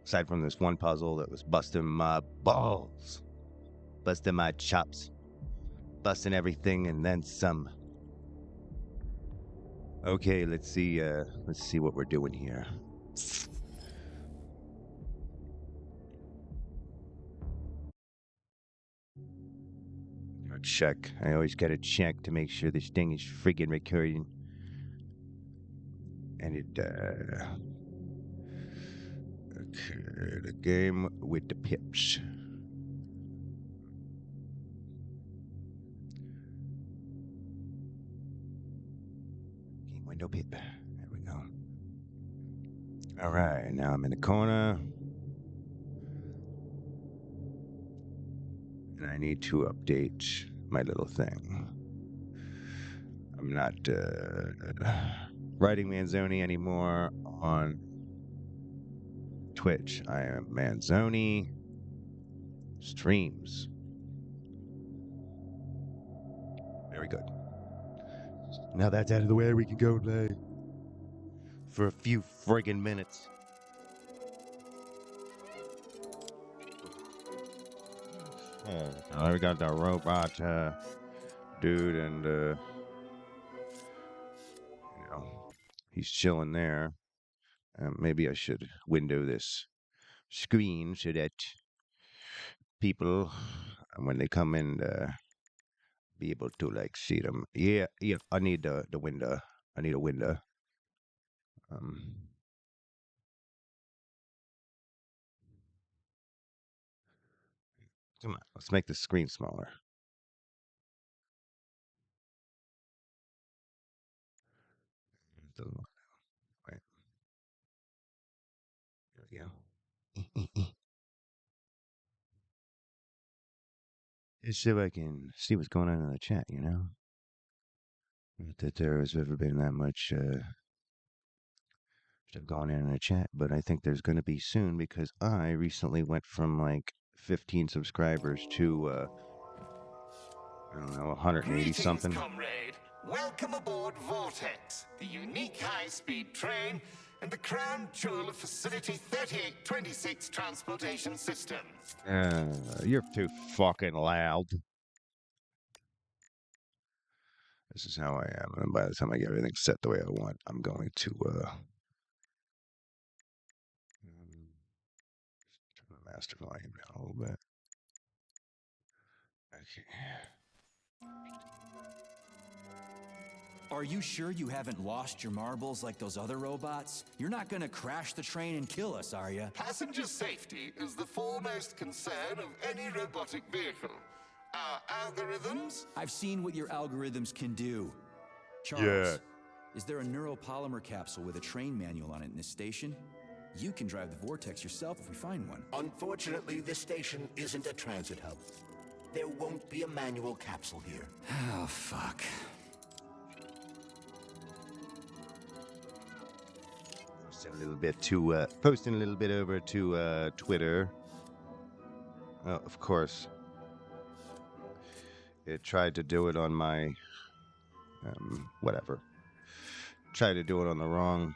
Aside from this one puzzle that was busting my balls, busting my chops, busting everything and then some. Okay, let's see what we're doing here. Check. I always gotta check to make sure this thing is friggin' recording. And it, okay, the game with the pips. Game window pip. There we go. All right, now I'm in the corner. And I need to update my little thing. I'm not writing Manzoni anymore on Twitch. I am Manzoni Streams. Very good. Now that's out of the way, we can go play for a few friggin' minutes. Oh, we got the robot dude, and you know, he's chilling there. Maybe I should window this screen so that people, when they come in, be able to like see them. Yeah. I need the window. I need a window. Come on, let's make the screen smaller. Wait. There we go. Just so I can see what's going on in the chat, you know? Not that there has ever been that much stuff going in the chat, but I think there's going to be soon because I recently went from like 15 subscribers to, I don't know, 180 something. Comrade. Welcome aboard Vortex, the unique high-speed train and the crown jewel of Facility 3826 transportation system. You're too fucking loud. This is how I am, and by the time I get everything set the way I want, I'm going to turn the master volume down a little bit. Okay. Are you sure you haven't lost your marbles like those other robots? You're not gonna crash the train and kill us, are you? Passenger safety is the foremost concern of any robotic vehicle. Our algorithms? I've seen what your algorithms can do. Charles, is there a neuropolymer capsule with a train manual on it in this station? You can drive the Vortex yourself if we find one. Unfortunately, this station isn't a transit hub. There won't be a manual capsule here. Oh, fuck. Posting a little bit over to Twitter. Of course, it tried to do it on my whatever. Tried to do it on the wrong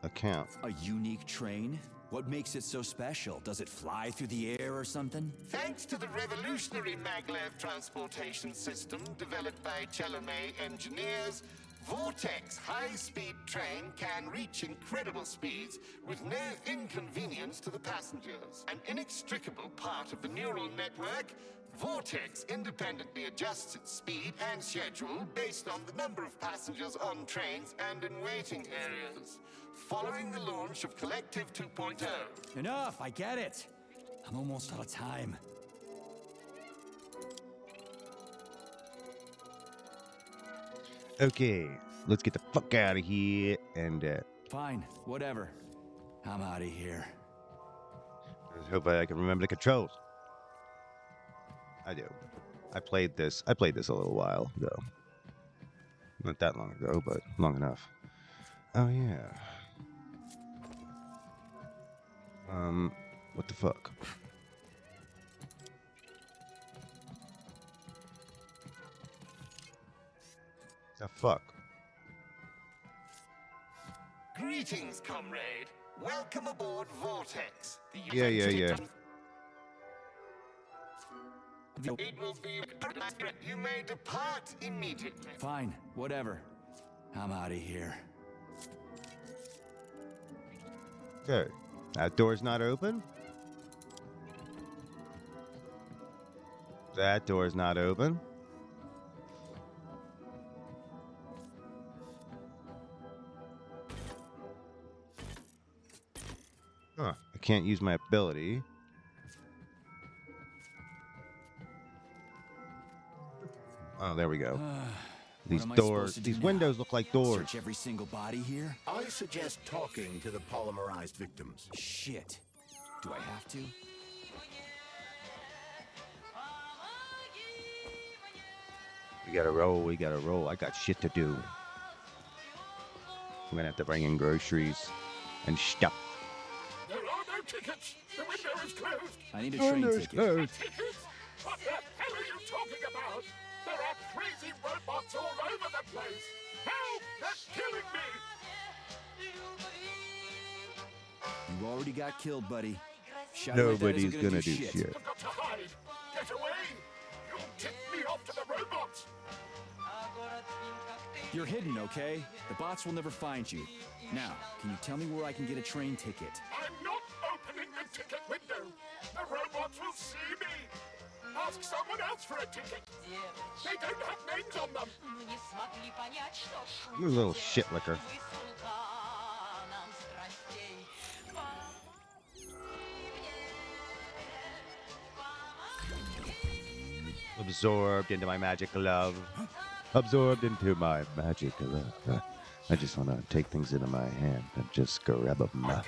account. A unique train? What makes it so special? Does it fly through the air or something? Thanks to the revolutionary maglev transportation system developed by Chalamet engineers, Vortex high-speed train can reach incredible speeds with no inconvenience to the passengers. An inextricable part of the neural network, Vortex independently adjusts its speed and schedule based on the number of passengers on trains and in waiting areas. Following the launch of Collective 2.0. Enough, I get it. I'm almost out of time. Okay, let's get the fuck out of here and Fine, whatever. I'm out of here. I hope I can remember the controls. I do. I played this a little while ago. Not that long ago, but long enough. Oh yeah. What the fuck? The fuck? Greetings, comrade. Welcome aboard Vortex, Yeah. It will be. You may depart immediately. Fine, whatever. I'm out of here. Okay. That door's not open. That door's not open. Huh. I can't use my ability. Oh, there we go. These doors, these windows look like doors. Search every single body here? I suggest talking to the polymerized victims. Shit. Do I have to? We gotta roll. I got shit to do. I'm gonna have to bring in groceries and stuff. There are no tickets. The window is closed. I need a train ticket. Tickets? What the hell are you talking about? There are crazy robots all over the place. Help! They're killing me. You already got killed, buddy. Nobody's gonna do shit. I've got to hide. Get away. You'll tip me off to the robots. You're hidden, okay? The bots will never find you. Now, can you tell me where I can get a train ticket? I'm not opening the ticket window. The robots will see me. Ask someone else for a ticket. They don't have names on them. You little shit licker. Absorbed into my magic love. Absorbed into my magic love. I just want to take things into my hand and just grab them. I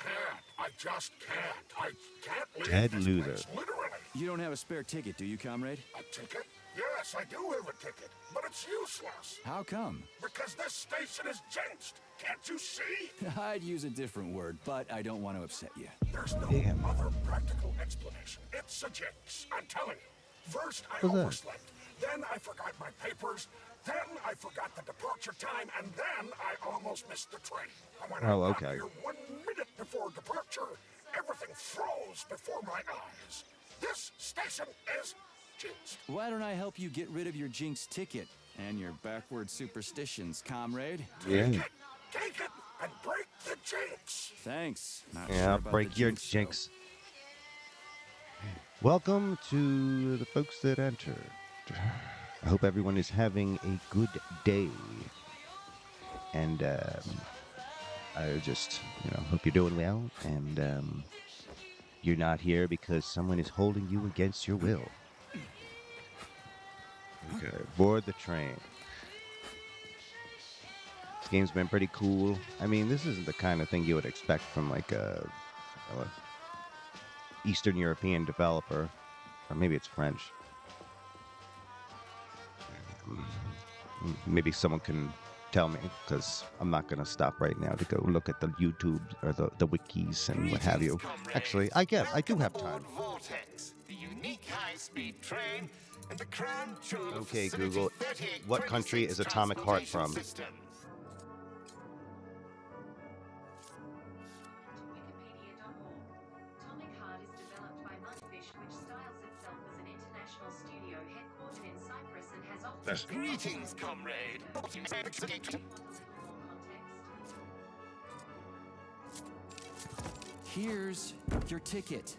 just can't. I can't leave Dead this loser. place, literally. You don't have a spare ticket, do you, comrade? A ticket? Yes, I do have a ticket, but it's useless. How come? Because this station is jinxed. Can't you see? I'd use a different word, but I don't want to upset you. There's no other practical explanation. It's a jinx, I'm telling you. First, I What's that? overslept. Then I forgot my papers. Then I forgot the departure time, and then I almost missed the train. And when I got here 1 minute before departure, everything froze before my eyes. This station is jinxed. Why don't I help you get rid of your jinx ticket and your backward superstitions, comrade? Yeah. Take it and break the jinx. Thanks. Not Yeah, sure I'll about break the your though. jinx. Welcome to the folks that entered. I hope everyone is having a good day. And I just, hope you're doing well. And you're not here because someone is holding you against your will. Okay, board the train. This game's been pretty cool. I mean, this isn't the kind of thing you would expect from like a Eastern European developer, or maybe it's French. Maybe someone can tell me, because I'm not going to stop right now to go look at the YouTube or the wikis and what have you. Actually, I do have time. Vortex, the unique high-speed train, and the crown jewel of Okay, Facility Google, 3826 what country is Atomic Heart from? System. Wikipedia.org. Atomic Heart is developed by Mudfish, which styles itself as an international studio headquartered in Cyprus and has offices. Greetings, comrade. Here's your ticket.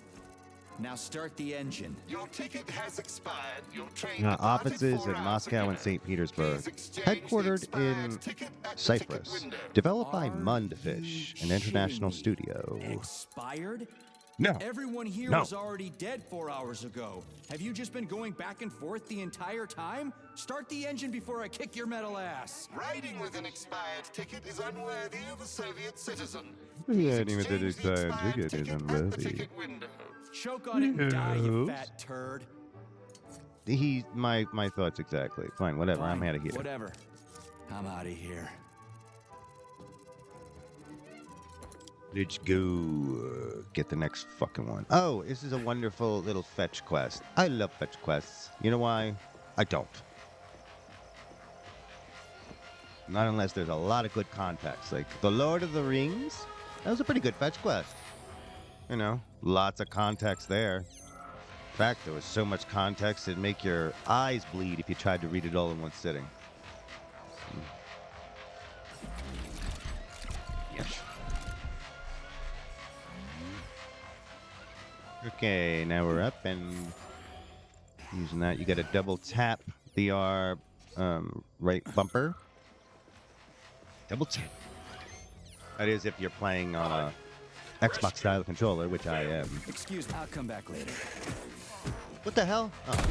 Now start the engine. Your ticket has expired. Your train Now, departed offices 4 in hours Moscow ago. and St. Petersburg, Please exchange the headquartered expired in ticket at the Cyprus, ticket window. developed by Are Mundfish, an you international shitting me? studio. Expired? No. Everyone here No. was already dead 4 hours ago. Have you just been going back and forth the entire time? Start the engine before I kick your metal ass. Riding with an expired ticket is unworthy of a Soviet citizen. Riding with an Exchange the expired ticket is at the unworthy. ticket window. Choke on it and die, you No. fat turd. My thoughts exactly. Fine, whatever. I'm Fine, out of here. Whatever. I'm out of here. Let's go get the next fucking one. Oh, this is a wonderful little fetch quest. I love fetch quests. You know why? I don't. Not unless there's a lot of good context. Like The Lord of the Rings. That was a pretty good fetch quest. You know, lots of context there. In fact, there was so much context it'd make your eyes bleed if you tried to read it all in one sitting. Yes. Okay, now we're up and using that. You got to double tap the right bumper. Double tap. That is if you're playing on a Xbox style controller, which I am. Excuse me, I'll come back later. What the hell? Oh.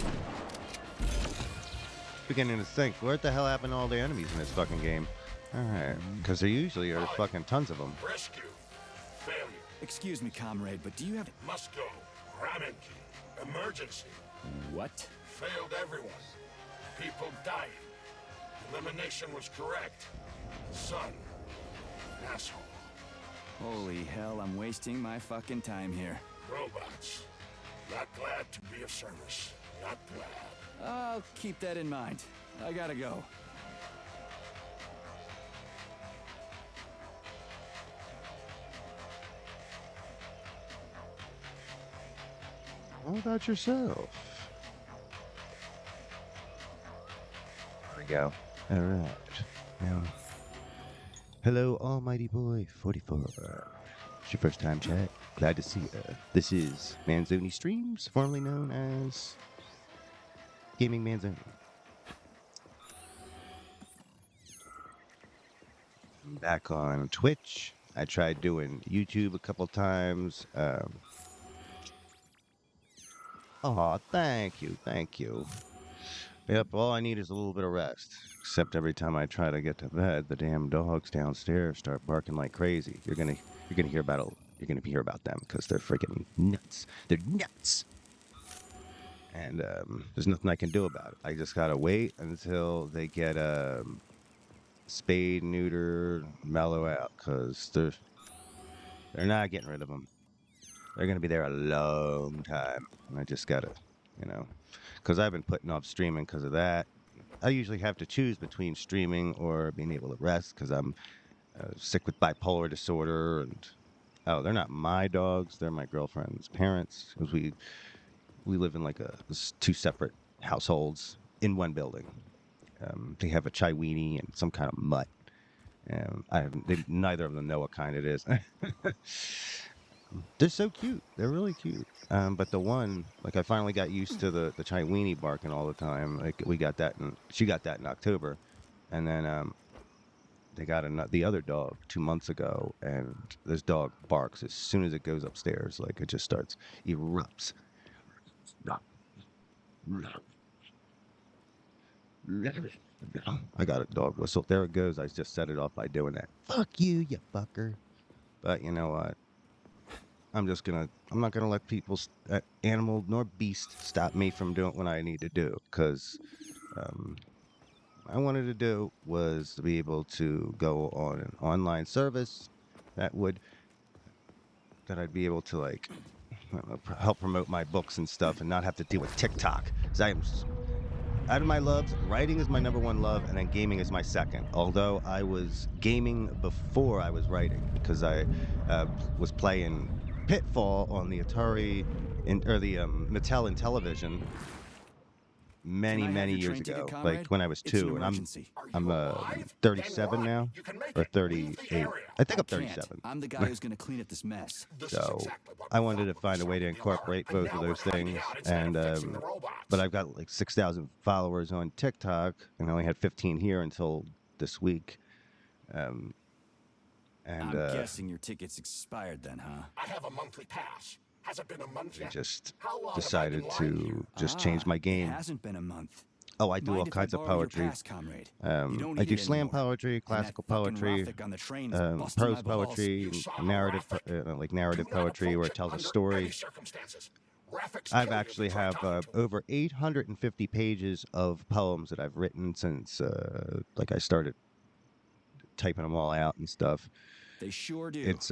Beginning to think, what the hell happened to all the enemies in this fucking game? Alright, because there usually are fucking tons of them. Rescue. Failure. Excuse me, comrade, but do you have... Must go. Ramen key. Emergency. What? Failed everyone. People dying. Elimination was correct. Son. Asshole. Holy hell, I'm wasting my fucking time here. Robots. Not glad to be of service. Not glad. I'll keep that in mind. I gotta go. How about yourself? There we go. Alright. Now, hello, Almighty Boy 44. It's your first time chat. Glad to see you. This is Manzoni Streams, formerly known as Gaming Manzoni. I'm back on Twitch. I tried doing YouTube a couple times. Oh, thank you, thank you. Yep, all I need is a little bit of rest. Except every time I try to get to bed, the damn dogs downstairs start barking like crazy. You're gonna hear about them because they're freaking nuts. They're nuts. And there's nothing I can do about it. I just gotta wait until they get spayed, neuter, mellow out, because they're not getting rid of them. They're gonna be there a long time, and I just gotta, because I've been putting off streaming because of that. I usually have to choose between streaming or being able to rest because I'm sick with bipolar disorder. And they're not my dogs; they're my girlfriend's parents. Because we live in like two separate households in one building. They have a Chiweenie and some kind of mutt. Neither of them know what kind it is. They're so cute. They're really cute. But the one, like, I finally got used to the Chiweenie barking all the time. Like, she got that in October, and then they got the other dog 2 months ago, and this dog barks as soon as it goes upstairs. Like, it just erupts. I got a dog whistle. There it goes. I just set it off by doing that. Fuck you, you fucker. But you know what? I'm not gonna let people, animal nor beast, stop me from doing what I need to do. Because what I wanted to do was to be able to go on an online service that I'd be able to, like, help promote my books and stuff and not have to deal with TikTok. Because I am, out of my loves, writing is my #1 love, and then gaming is my second. Although I was gaming before I was writing, because I was playing Pitfall on the Atari or the Mattel Intellivision many years ago, like when I was 2, and I'm 37 now, or 38. I think I'm 37. I'm the guy who's gonna clean up this mess. So I wanted to find a way to incorporate both of those things, and but I've got like 6,000 followers on TikTok, and I only had 15 here until this week. I'm guessing your ticket's expired then, huh? I have a monthly pass. Has it been a month I yet? just How long decided have I been lying to here? just change my It game. hasn't been a month. Oh, I do Mind all if I kinds of borrow your poetry. pass, comrade? You don't I need do it slam anymore. poetry, And that classical fucking poetry, Rothic on the train is busting prose my balls. poetry, You saw a narrative, Raffic. like narrative Do not poetry where it approach tells a under story. any circumstances. Raffics I've kill you actually if you try have talking to him. over 850 pages of poems that I've written since like I started typing them all out and stuff. They sure do. It's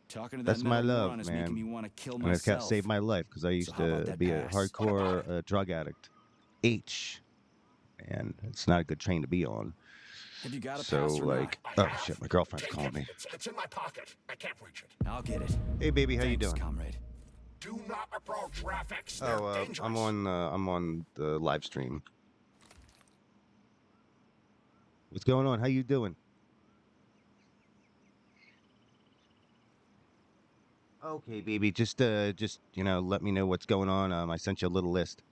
Talking to that's that my metal love, moron is man. making me want to kill And it's myself. saved my life because I used how about to that be a pass? hardcore drug addict. And it's not a good train to be on. Have you got a So, pass or not? like, oh shit, my girlfriend's calling me. It's in my pocket. I can't reach it. I'll get it. Hey, baby, how you Thanks, doing? comrade. Do not approach Rafix. Oh, They're dangerous. I'm on the live stream. What's going on? How you doing? Okay, baby, just you know, let me know what's going on. I sent you a little list.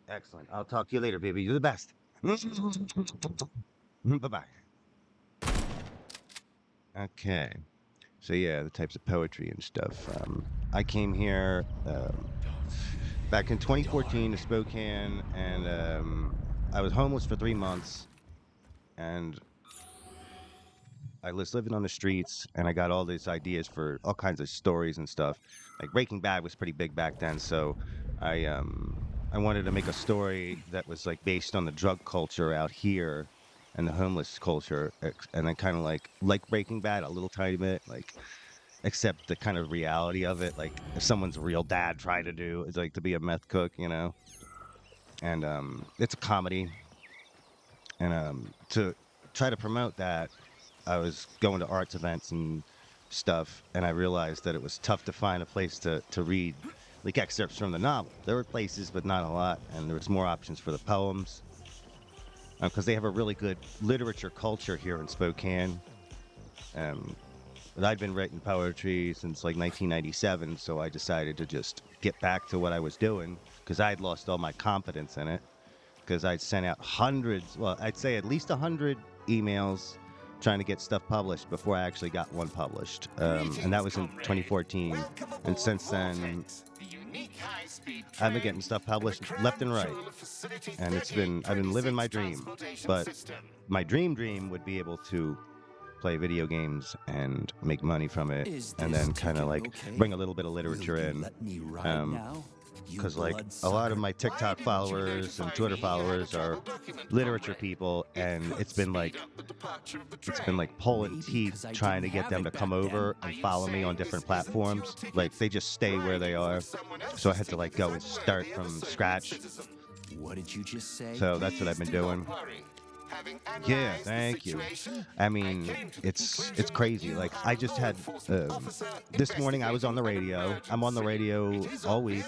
Excellent. I'll talk to you later, baby. You're the best. Bye-bye. Okay. So yeah, the types of poetry and stuff. I came here back in 2014 to Spokane, and I was homeless for 3 months, and I was living on the streets, and I got all these ideas for all kinds of stories and stuff. Like Breaking Bad was pretty big back then, so I wanted to make a story that was like based on the drug culture out here and the homeless culture, and I kind of like Breaking Bad a little tiny bit, like except the kind of reality of it, like if someone's real dad trying to do is like to be a meth cook, you know, and it's a comedy, and to try to promote that. I was going to arts events and stuff, and I realized that it was tough to find a place to read like excerpts from the novel. There were places, but not a lot, and there was more options for the poems because they have a really good literature culture here in Spokane. But I'd been writing poetry since like 1997, so I decided to just get back to what I was doing because I had lost all my confidence in it because I'd sent out hundreds, well, I'd say at least 100 emails trying to get stuff published before I actually got one published, and that was in 2014. And since then, I've been getting stuff published left and right, and I've been living my dream. But my dream would be able to play video games and make money from it, and then kind of like bring a little bit of literature in. Because like a lot of my TikTok followers and Twitter followers are literature people, and it's been like pulling teeth trying to get them to come over and follow me on different platforms. Like they just stay where they are, so I had to like go and start from scratch. What did you just say? So that's what I've been doing. Yeah, thank you. I mean, it's crazy. Like I just had this morning I was on the radio. I'm on the radio all week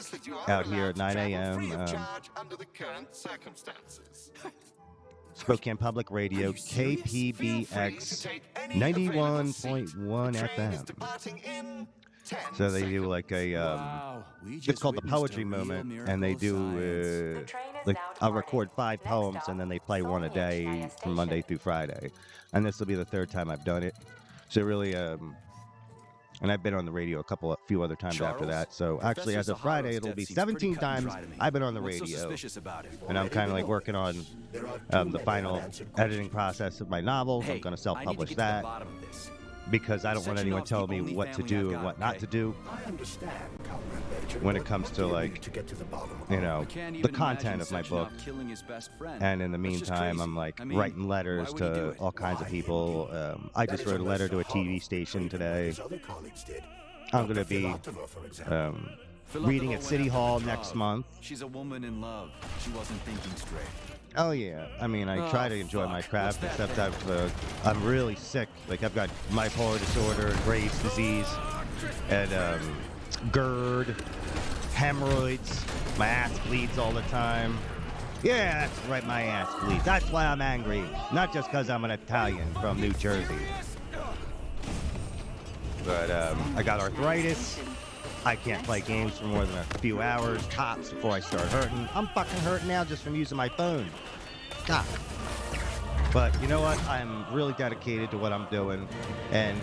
out here at 9 a.m. Spokane Public Radio, KPBX 91.1 FM. So they do like a, it's called the Poetry Moment, and they do, like, I'll record 5 poems, and then they play one a day from Monday through Friday. And this will be the 3rd time I've done it. So really, and I've been on the radio a few other times after that. So actually, as of Friday, it'll be 17 times I've been on the radio. And I'm kind of like working on the final editing process of my novels. I'm going to self-publish that, because I don't want anyone telling me what to do and what not to do when it comes to, like, you know, the content of my book. And in the meantime, I'm like writing letters to all kinds of people. I just wrote a letter to a TV station today. I'm going to be reading at City Hall next month. She's a woman in love. She wasn't thinking straight. Oh yeah, I mean, I try to enjoy my craft, except I'm really sick. Like I've got bipolar disorder, Graves' disease, and GERD, hemorrhoids. My ass bleeds all the time. Yeah, that's right, my ass bleeds. That's why I'm angry, not just because I'm an Italian from New Jersey. But I got arthritis. I can't play games for more than a few hours tops before I start hurting. I'm fucking hurting now just from using my phone. God. But you know what? I'm really dedicated to what I'm doing, and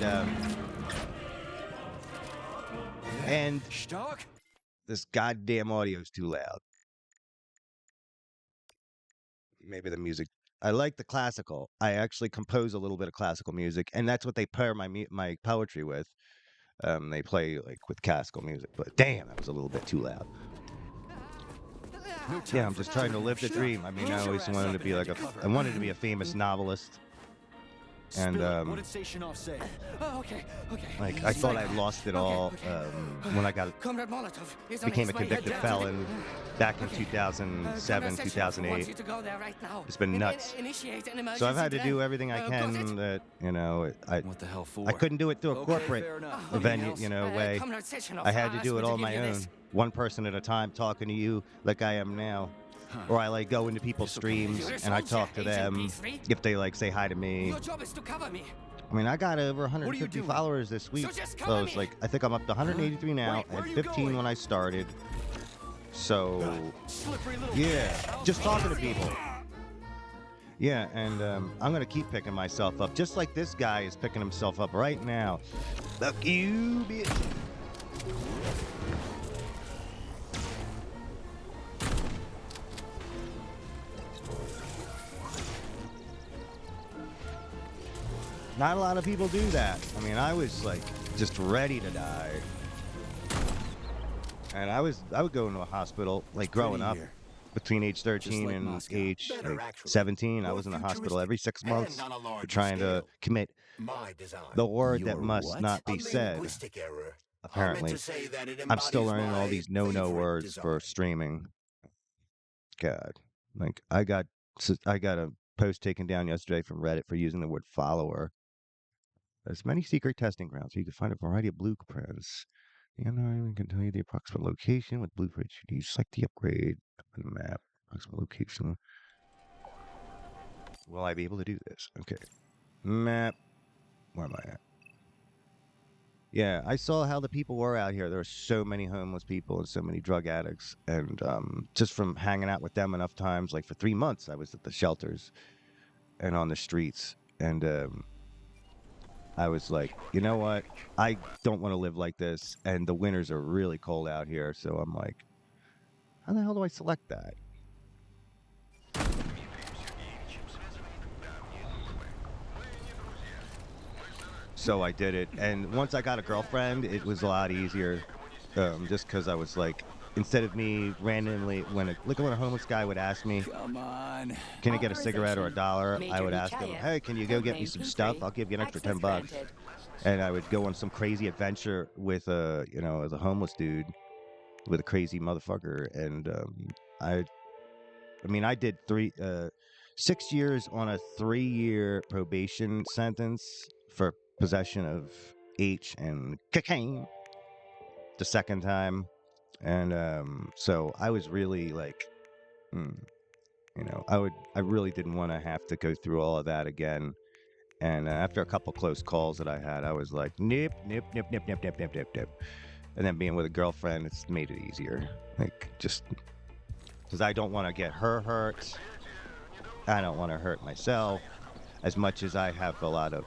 this goddamn audio's too loud. Maybe the music. I like the classical. I actually compose a little bit of classical music, and that's what they pair my poetry with. They play like with classical music, but damn, that was a little bit too loud. Yeah, I'm just trying to live the dream. I mean, I always wanted to be like I wanted to be a famous novelist. and what did Station Off say? Oh, okay. like I thought I'd lost it all when I Comrade Molotov is on became his a way convicted here. felon back in 2007, Comrade Sessions wants 2008. you to go there right now. It's been nuts. Initiate an So I've had to emergency do drill. everything I Got can it? that, you know, What the hell for? I couldn't do it through a Okay, corporate fair enough. venue, you know, way. Comrade Sessions I had to asked do me it all give my you own, this. one person at a time, talking to you like I am now. Or I like go into people's streams You're a and I soldier, talk to Agent them B3. if they like say hi to me. Your job is to cover me. I mean, I got over are you 150 doing? followers this week. just So cover it's me. like, I think I'm up to 183 now. Wait, I where had are you 15 going? when I started. So, Slippery little yeah, just talking to people. Yeah, and I'm going to keep picking myself up, just like this guy is picking himself up right now. Fuck you, bitch. Not a lot of people do that. I mean, I was like just ready to die. And I would go into a hospital like growing up here. between age 13 like and Moscow. age Better, like, actually. 17. I More was in the hospital futuristic every 6 and months on a for larger trying to scale. commit My design. the word that Your must what? not A be said. linguistic error. I Apparently, meant to say that it I'm still embodies learning all my these no-no favorite words for design. streaming. God, like I got a post taken down yesterday from Reddit for using the word follower. There's many secret testing grounds where you can find a variety of blueprints. The unknown can tell you the approximate location with blueprints you use. Select the upgrade on the map. Approximate location. Will I be able to do this? Okay. Map. Where am I at? Yeah, I saw how the people were out here. There were so many homeless people and so many drug addicts. And just from hanging out with them enough times, like for 3 months, I was at the shelters and on the streets. And I was like, you know what? I don't want to live like this. And the winters are really cold out here. So I'm like, how the hell do I select that? So I did it. And once I got a girlfriend, it was a lot easier. Just because I was like, instead of me randomly, when a homeless guy would ask me, Come on. can I get a cigarette or a dollar? I Major would ask him, Mikhail, hey, can you go get me codename some P3, stuff? I'll give you an extra access $10. granted. And I would go on some crazy adventure with as a homeless dude, with a crazy motherfucker. And I mean, I did 6 years on a 3-year probation sentence for possession of H and cocaine the second time. And so I was really like, I really didn't want to have to go through all of that again. And after a couple close calls that I had, I was like, nip. And then being with a girlfriend, it's made it easier. Like, just because I don't want to get her hurt. I don't want to hurt myself as much as I have a lot of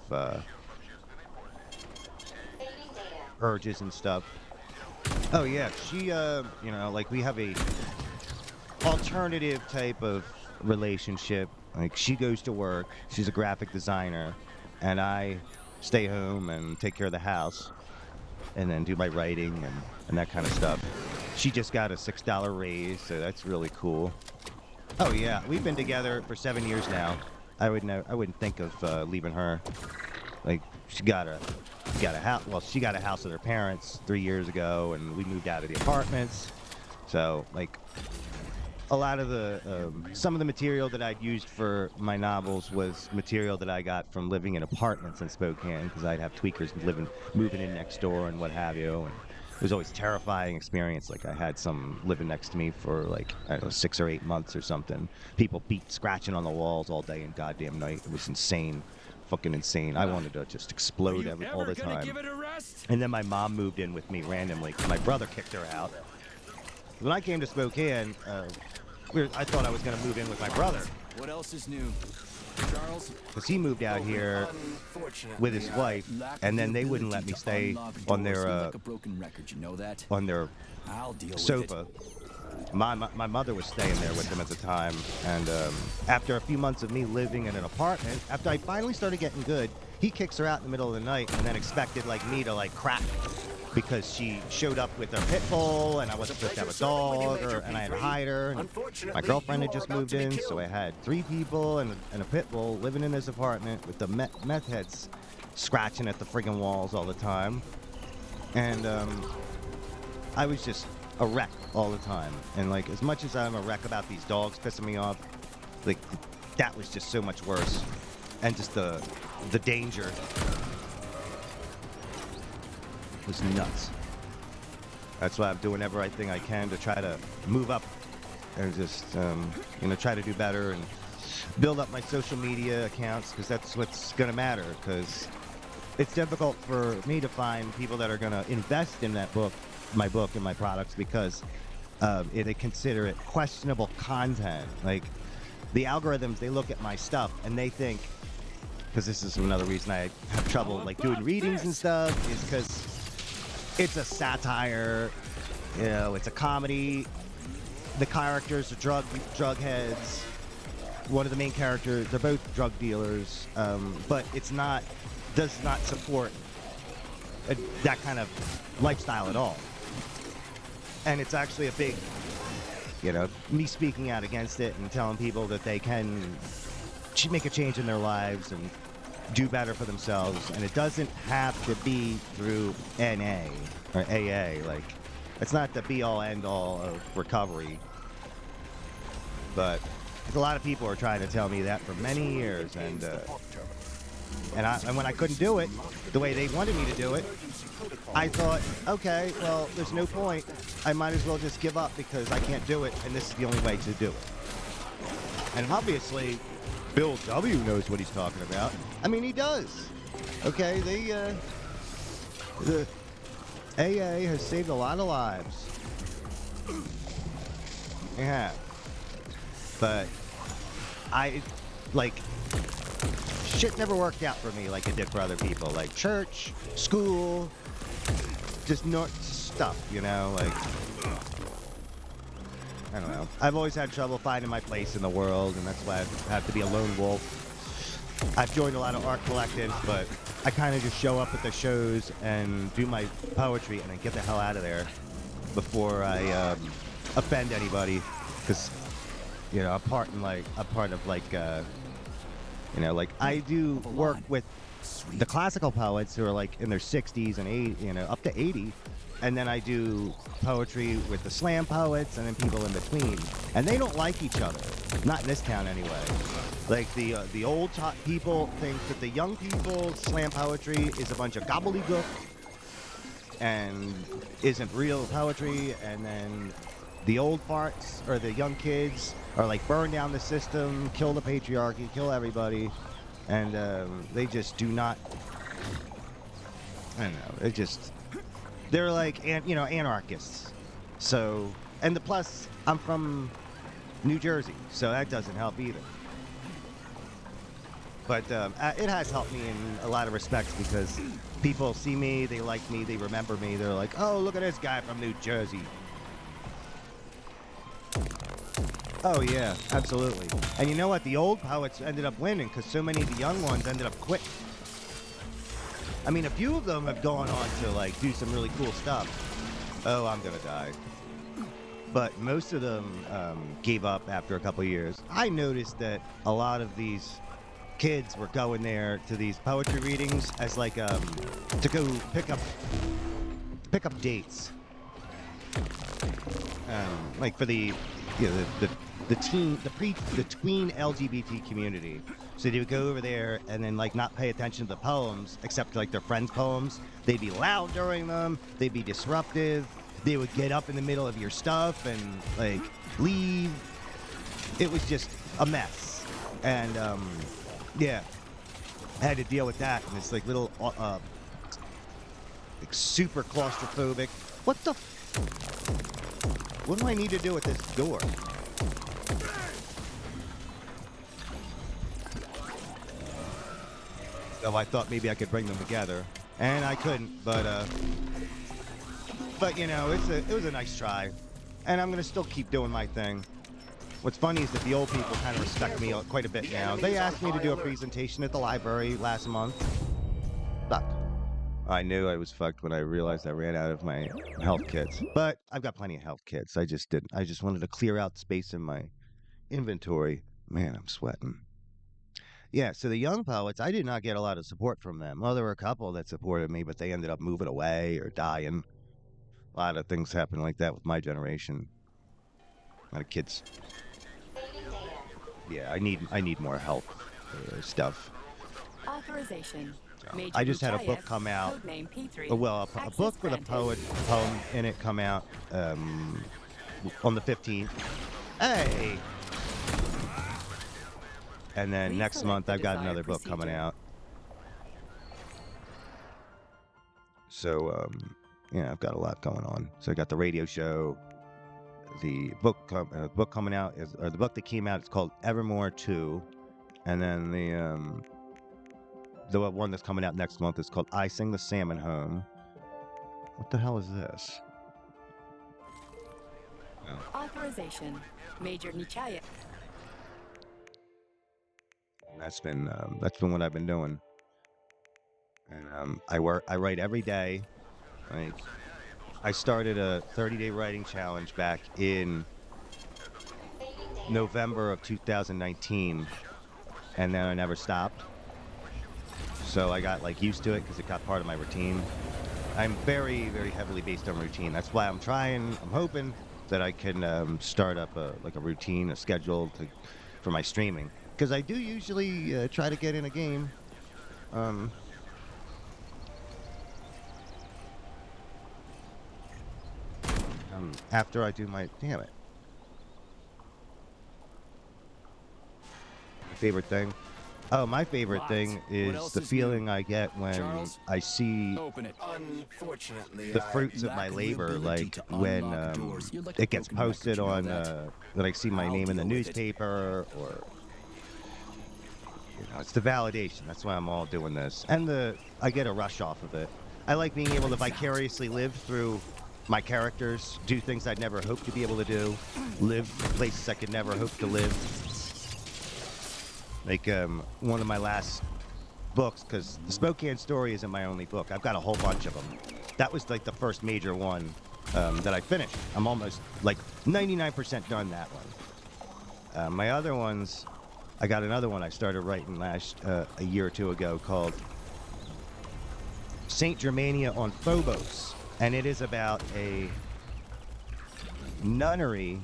urges and stuff. Oh, yeah. She, like we have a alternative type of relationship. Like, she goes to work. She's a graphic designer. And I stay home and take care of the house and then do my writing and that kind of stuff. She just got a $6 raise, so that's really cool. Oh yeah, we've been together for 7 years now. I wouldn't think of leaving her. Like she got a house. Well, she got a house with her parents 3 years ago, and we moved out of the apartments. So like a lot of some of the material that I'd used for my novels was material that I got from living in apartments in Spokane, because I'd have tweakers moving in next door and what have you. And it was always a terrifying experience. Like I had some living next to me for like, I don't know, 6 or 8 months or something. People scratching on the walls all day and goddamn night. It was insane. Fucking insane. I wanted to just explode all the time. And then my mom moved in with me randomly. My brother kicked her out. When I came to Spokane, I thought I was going to move in with my brother. What else is new? Charles? Because he moved out here with his wife, and then they wouldn't let me stay on their like a broken record, you know that? on their I'll deal with sofa. My mother was staying there with them at the time, and after a few months of me living in an apartment, after I finally started getting good, he kicks her out in the middle of the night, and then expected like me to like crack because she showed up with her pit bull, and I wasn't supposed to have a dog, and I had to hide her. And my girlfriend had just moved in, so I had 3 people and a pit bull living in this apartment with the meth heads scratching at the friggin' walls all the time. And I was just a wreck all the time. And like, as much as I'm a wreck about these dogs pissing me off, like, that was just so much worse. And just the danger was nuts. That's why I'm doing everything I can to try to move up and just, you know, try to do better and build up my social media accounts, because that's what's going to matter. Because it's difficult for me to find people that are going to invest in that book, my book and my products, because they consider it questionable content. Like, the algorithms, they look at my stuff and they think, because this is another reason I have trouble like doing readings and stuff, is because it's a satire, you know, it's a comedy. The characters are drug heads. One of the main characters, they're both drug dealers, but does not support that kind of lifestyle at all. And it's actually a big, you know, me speaking out against it and telling people that they can make a change in their lives and do better for themselves. And it doesn't have to be through NA or AA. Like, it's not the be-all, end-all of recovery. But a lot of people are trying to tell me that for many years. And when I couldn't do it the way they wanted me to do it, I thought, okay, well, there's no point. I might as well just give up because I can't do it, and this is the only way to do it. And obviously, Bill W. knows what he's talking about. I mean, he does. Okay, the AA has saved a lot of lives. Yeah. But shit never worked out for me like it did for other people. Like church, school, just not stuff, you know, like, I don't know. I've always had trouble finding my place in the world, and that's why I have to be a lone wolf. I've joined a lot of art collectives, but I kind of just show up at the shows and do my poetry and then get the hell out of there before I offend anybody, because, you know, I'm part of you know, like, I do work with the classical poets who are like in their 60s and 80, you know, up to 80. And then I do poetry with the slam poets and then people in between. And they don't like each other. Not in this town anyway. Like, the old people think that the young people slam poetry is a bunch of gobbledygook and isn't real poetry. And then the old farts, or the young kids, are like, burn down the system, kill the patriarchy, kill everybody. And they just do not, I don't know, they're like, anarchists. So, and plus, I'm from New Jersey, so that doesn't help either. But it has helped me in a lot of respects, because people see me, they like me, they remember me, they're like, oh, look at this guy from New Jersey. Oh yeah, absolutely. And you know what? The old poets ended up winning because so many of the young ones ended up quitting. I mean, a few of them have gone on to like do some really cool stuff. Oh, I'm gonna die. But most of them gave up after a couple years. I noticed that a lot of these kids were going there to these poetry readings as like to go pick up dates. Like for the tween LGBT community. So they would go over there and then like not pay attention to the poems, except like their friends' poems. They'd be loud during them. They'd be disruptive. They would get up in the middle of your stuff and like leave. It was just a mess. And yeah, I had to deal with that. And it's like little like super claustrophobic. What the? What do I need to do with this door? So I thought maybe I could bring them together, and I couldn't. But you know, it was a nice try, and I'm gonna still keep doing my thing. What's funny is that the old people kind of respect me quite a bit now. They asked me to do a presentation at the library last month. But I knew I was fucked when I realized I ran out of my health kits. But I've got plenty of health kits. I just didn't. I just wanted to clear out space in my inventory. Man, I'm sweating. Yeah, so the young poets, I did not get a lot of support from them. Well, there were a couple that supported me, but they ended up moving away or dying. A lot of things happen like that with my generation. A lot of kids. Yeah, I need more help stuff. Authorization. I just had a book come out. Codename P3. Well, a book with a poem in it come out on the 15th. Hey! And then Please next select month the I've got desired another book coming procedure. out. So, yeah, I've got a lot going on. So I got the radio show. The book coming out or the book that came out. It's called Evermore 2, and then the one that's coming out next month is called I Sing the Salmon Home. What the hell is this? Oh. Authorization. Major Nichaya. That's been what I've been doing, and I write every day. Like, I started a 30-day writing challenge back in November of 2019, and then I never stopped. So I got like used to it because it got part of my routine. I'm very, very heavily based on routine. That's why I'm hoping that I can start up a routine, a schedule for my streaming. Because I do usually try to get in a game. After I do my... Damn it. My favorite thing? Oh, my favorite thing is the feeling I get when I see Unfortunately, the fruits of my labor, like when it gets posted on, when I see my name in the newspaper, or, you know, it's the validation. That's why I'm all doing this. And I get a rush off of it. I like being able to vicariously live through my characters, do things I'd never hoped to be able to do, live places I could never hope to live. Like one of my last books, because the Spokane Story isn't my only book. I've got a whole bunch of them. That was like the first major one that I finished. I'm almost like 99% done that one. My other ones, I got another one I started writing a year or two ago called Saint Germania on Phobos. And it is about a nunnery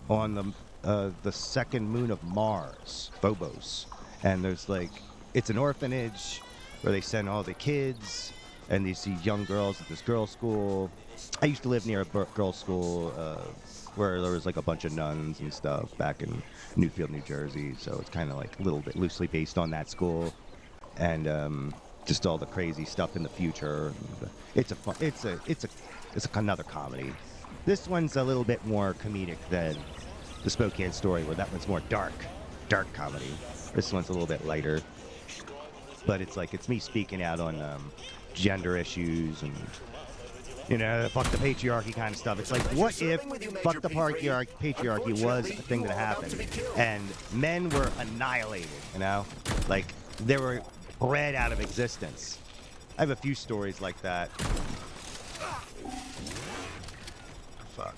on the second moon of Mars, Phobos. And there's like, it's an orphanage where they send all the kids, and you see young girls at this girls' school. I used to live near a girls' school where there was like a bunch of nuns and stuff back in Newfield, New Jersey. So it's kind of like a little bit loosely based on that school. And just all the crazy stuff in the future. It's another comedy. This one's a little bit more comedic than the Spokane Story, where that one's more dark comedy. This one's a little bit lighter, but it's me speaking out on gender issues and, you know, fuck the patriarchy kind of stuff. It's like, what if fuck the patriarchy was a thing that happened and men were annihilated, you know? Like, they were bred out of existence. I have a few stories like that. Fuck.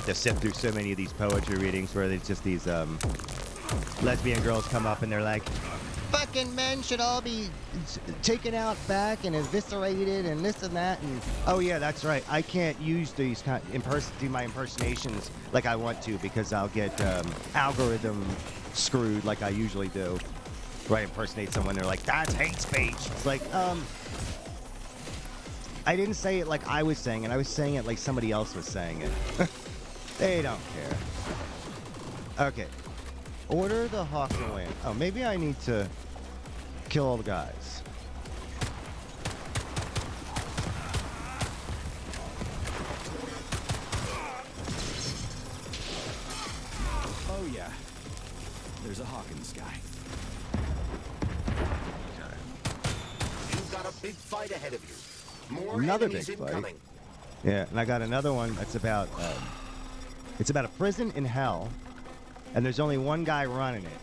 To sit through so many of these poetry readings where it's just these lesbian girls come up and they're like, fucking men should all be taken out back and eviscerated and this and that, and oh yeah, that's right, I can't use these do my impersonations like I want to because I'll get algorithm screwed like I usually do. Where I impersonate someone, they're like, that's hate speech. It's like, I didn't say it like I was saying it, I was saying it like somebody else was saying it. They don't care. Okay. Order the hawk away. Oh, maybe I need to kill all the guys. Oh yeah. There's a hawk in the sky. You've got a big fight ahead of you. More Another enemies big fight. incoming. Yeah, and I got another one that's about it's about a prison in hell, and there's only one guy running it.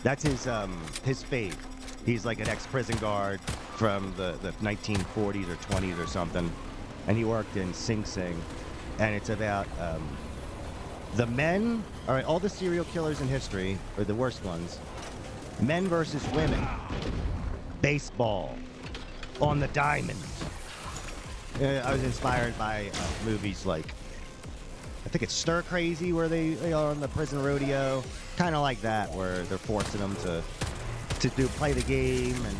That's his fate. He's like an ex-prison guard from the 1940s or 20s or something, and he worked in Sing Sing, and it's about the men. All right, all the serial killers in history, or the worst ones, men versus women. Baseball on the diamond. I was inspired by movies like, I think it's Stir Crazy, where they are on the prison rodeo, kind of like that, where they're forcing them to play the game, and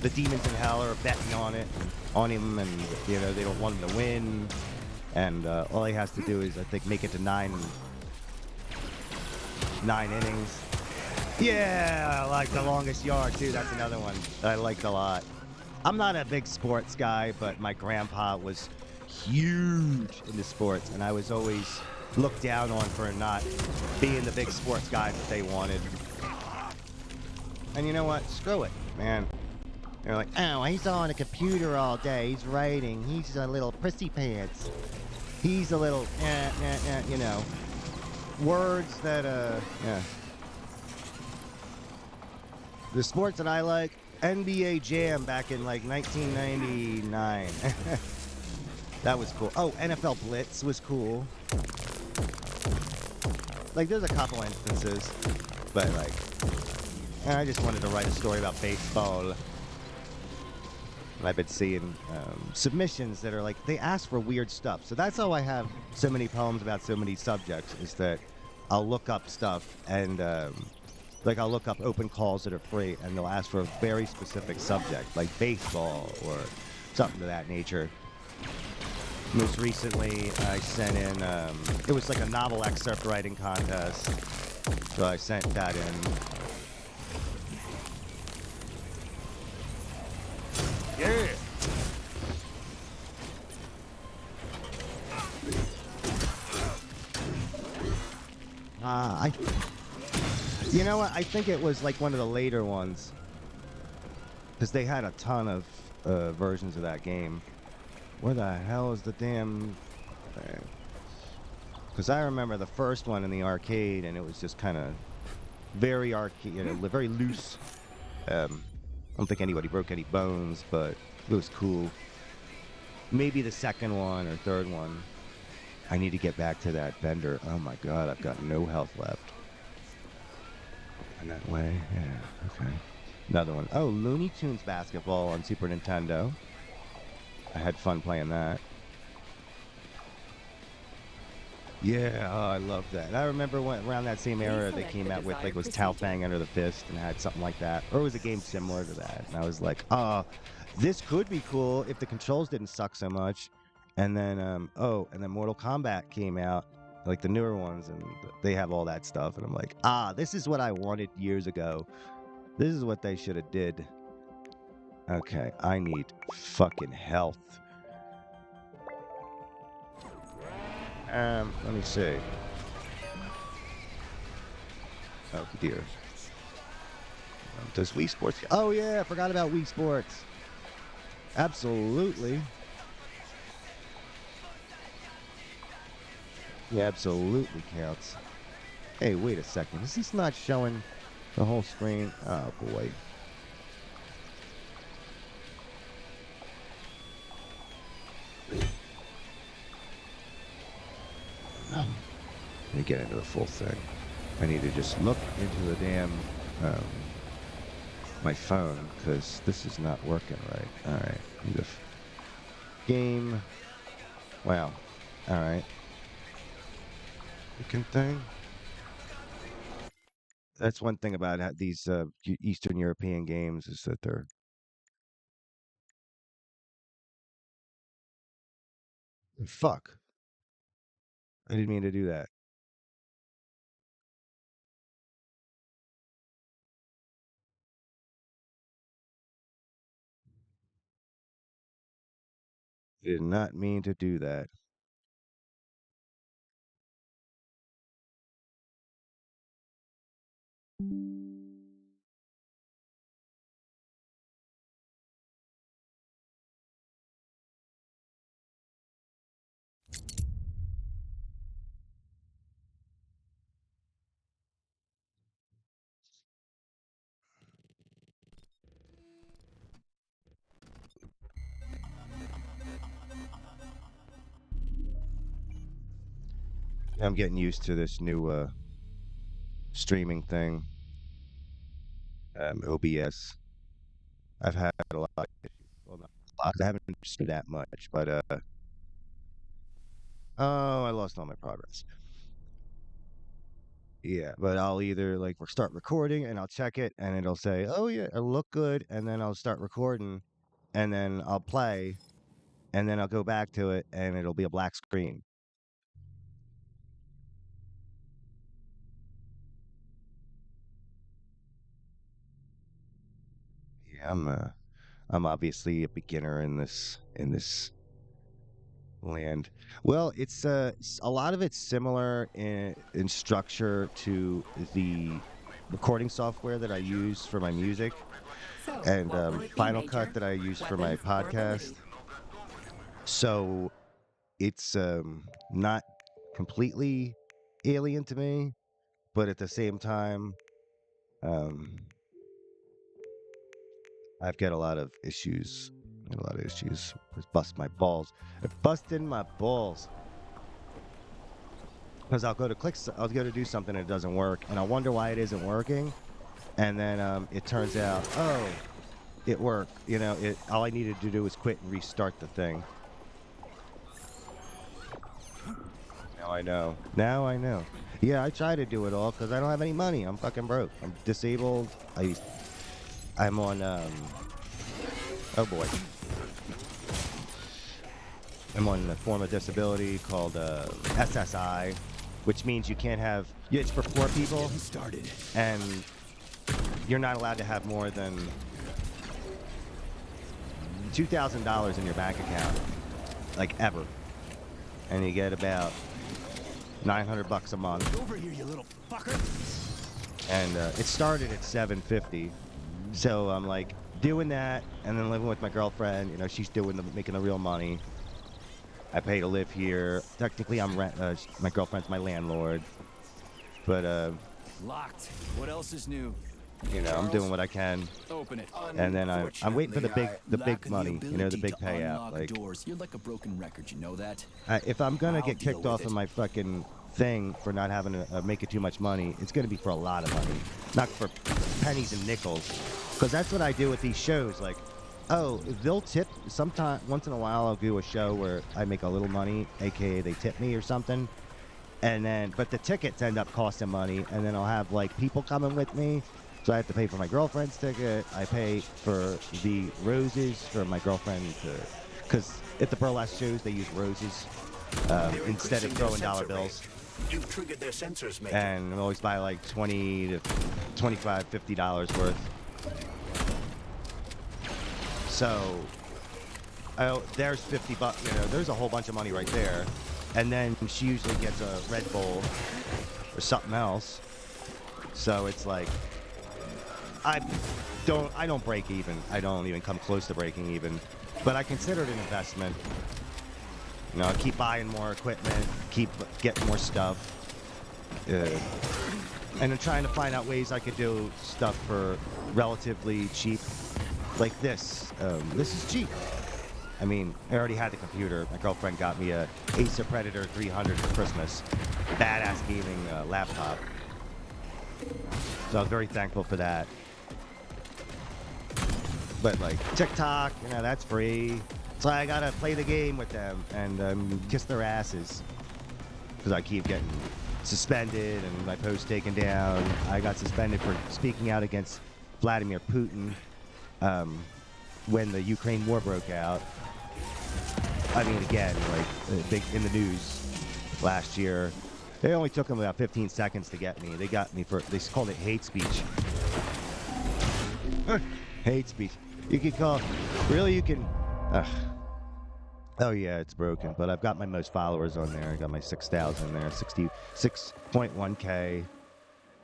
the demons in hell are betting on it, on him, and they don't want him to win, and all he has to do is, I think, make it to nine innings. Yeah, I like The Longest Yard too. That's another one that I liked a lot. I'm not a big sports guy, but my grandpa was huge into sports, and I was always looked down on for not being the big sports guy that they wanted. And you know what? Screw it, man. They're like, oh, he's on a computer all day. He's writing. He's a little prissy pants. He's a little, words that, yeah. The sports that I like, NBA Jam back in like 1999. That was cool. Oh, NFL Blitz was cool. Like, there's a couple instances, but like, I just wanted to write a story about baseball. And I've been seeing submissions that are like, they ask for weird stuff. So that's how I have so many poems about so many subjects, is that I'll look up stuff, and like I'll look up open calls that are free, and they'll ask for a very specific subject, like baseball or something to that nature. Most recently, I sent in, it was like a novel excerpt writing contest, so I sent that in. Yeah! You know what? I think it was like one of the later ones, because they had a ton of versions of that game. Where the hell is the damn thing? Because I remember the first one in the arcade, and it was just kind of very arcade, very loose. I don't think anybody broke any bones, but it was cool. Maybe the second one or third one. I need to get back to that vendor. Oh my god, I've got no health left. And that way, yeah, okay. Another one. Oh, Looney Tunes Basketball on Super Nintendo. I had fun playing that. Yeah, oh, I love that. I remember when, around that same era, they came out with, like, it was Tao Fang Under the Fist, and had something like that. Or it was a game similar to that. And I was like, this could be cool if the controls didn't suck so much. And then, and then Mortal Kombat came out, like the newer ones, and they have all that stuff. And I'm like, this is what I wanted years ago. This is what they should have did. Okay, I need fucking health. Let me see. Oh dear. Does Wii Sports? Oh yeah, I forgot about Wii Sports. Absolutely. Yeah, absolutely counts. Hey, wait a second. Is this not showing the whole screen? Oh boy. Let me get into the full thing. I need to just look into the damn my phone, because this is not working right. All right. Game. Wow. All right. Looking thing. That's one thing about these Eastern European games, is that they're. Fuck. I didn't mean to do that. Did not mean to do that. I'm getting used to this new streaming thing. OBS. I've had a lot of issues. Well, not a lot. I haven't seen that much, but oh, I lost all my progress. Yeah, but I'll either like start recording and I'll check it and it'll say, "Oh yeah, it'll look good," and then I'll start recording, and then I'll play, and then I'll go back to it and it'll be a black screen. Yeah, I'm obviously a beginner in this land. Well, it's a lot of it's similar in structure to the recording software that I use for my music, So, and what will it be, Final Major? Cut that I use for my Weapons or podcast. ability? So it's not completely alien to me, but at the same time, um, I've got a lot of issues. Just bust my balls. Busting my balls. Because I'll go to do something and it doesn't work, and I wonder why it isn't working, and then it turns out, oh, it worked. You know, all I needed to do was quit and restart the thing. Now I know. Now I know. Yeah, I try to do it all because I don't have any money. I'm fucking broke. I'm disabled. I'm on oh boy. I'm on a form of disability called SSI, which means you can't have. It's for poor people, Started. and you're not allowed to have more than $2,000 in your bank account, like ever, and you get about $900 a month. Over here, you little fucker. And it started at $750, so I'm like doing that, and then living with my girlfriend. You know, she's making the real money. I pay to live here. Technically, I'm my girlfriend's my landlord, but Locked. What else is new? you know, I'm doing what I can, Open it. and then I'm waiting for the big money. You know, the big payout. Like, doors. You're like a broken record. You know that? if I'm gonna I'll get deal kicked with off it. of my fucking thing for not having to making too much money, it's gonna be for a lot of money, not for pennies and nickels. Because that's what I do with these shows. Like, oh, they'll tip sometime. Once in a while, I'll do a show where I make a little money, aka they tip me or something. And then, but the tickets end up costing money, and then I'll have like people coming with me. So I have to pay for my girlfriend's ticket. I pay for the roses for my girlfriend because at the burlesque shows they use roses instead of throwing dollar bills. You've triggered their sensors, Major. And I always buy like $20 to $25, $50 worth. So, there's $50. You know, there's a whole bunch of money right there. And then she usually gets a Red Bull or something else. So it's like, I don't break even. I don't even come close to breaking even. But I consider it an investment. You know, I keep buying more equipment, keep getting more stuff, and I'm trying to find out ways I could do stuff for relatively cheap. Like this. This is cheap. I mean, I already had the computer. My girlfriend got me a Acer Predator 300 for Christmas. Badass gaming laptop. So I was very thankful for that. But like TikTok, you know, that's free. So I gotta play the game with them and kiss their asses. Because I keep getting suspended and my post taken down. I got suspended for speaking out against Vladimir Putin when the Ukraine war broke out. I mean, again, like big in the news last year. It only took them about 15 seconds to get me. They got me they called it hate speech. Hate speech. You can call, really, you can, oh yeah, it's broken, but I've got my most followers on there. I got my 6,000 there, 66.1K.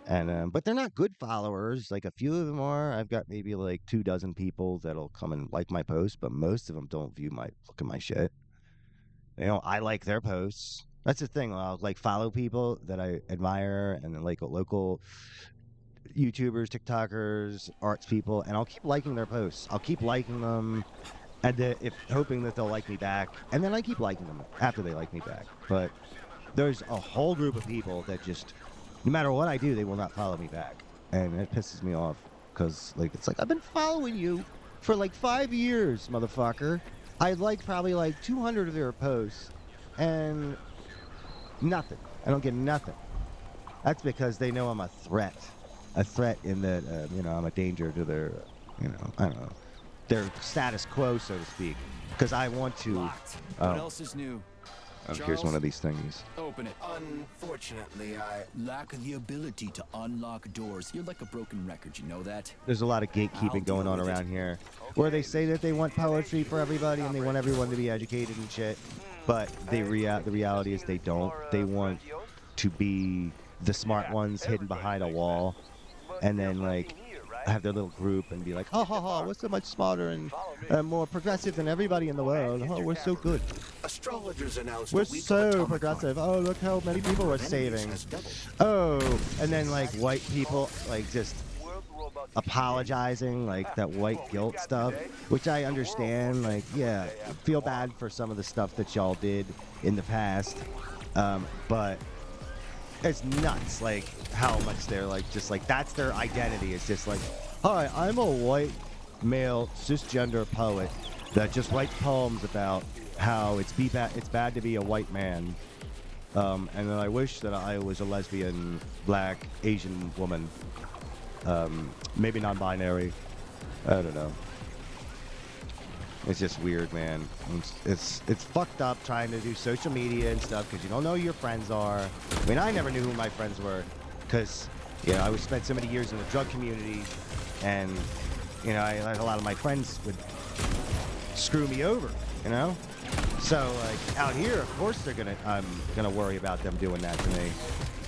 And, but they're not good followers. Like a few of them are. I've got maybe like 24 people that'll come and like my posts, but most of them don't look at my shit. You know, I like their posts. That's the thing. I'll like follow people that I admire and then like local YouTubers, TikTokers, arts people, and I'll keep liking their posts. I'll keep liking them, and hoping that they'll like me back, and then I keep liking them after they like me back. But there's a whole group of people that just, no matter what I do, they will not follow me back, and it pisses me off because like it's like I've been following you for like 5 years, motherfucker. I like probably like 200 of their posts, and nothing. I don't get nothing. That's because they know I'm a threat in that I'm a danger to their, I don't know, their status quo, so to speak. Because I want to. Locked. What else is new? Here's one of these thingies. Open it. Unfortunately, I lack the ability to unlock doors. You're like a broken record, you know that? There's a lot of gatekeeping going on around here, where they say that they want poetry for everybody and they want everyone to be educated and shit. But the reality is they don't. They want to be the smart ones hidden behind a wall, and then like have their little group and be like, ha ha ha, we're so much smarter and more progressive than everybody in the world. Oh, we're so good. astrologers announced We're a week of so atomic progressive. clock. Oh, look how many people we're saving. Oh, and then like white people like just apologizing, like that white guilt stuff, which I understand. Like, yeah, feel bad for some of the stuff that y'all did in the past, but it's nuts, like how much they're like just like that's their identity. It's just like, hi, I'm a white male cisgender poet that just writes poems about how it's bad to be a white man, and then I wish that I was a lesbian, black, Asian woman, maybe non-binary. I don't know. It's just weird, man. It's fucked up trying to do social media and stuff because you don't know who your friends are. I mean, I never knew who my friends were because, I was spent so many years in the drug community, and a lot of my friends would screw me over, So like out here, of course I'm gonna worry about them doing that to me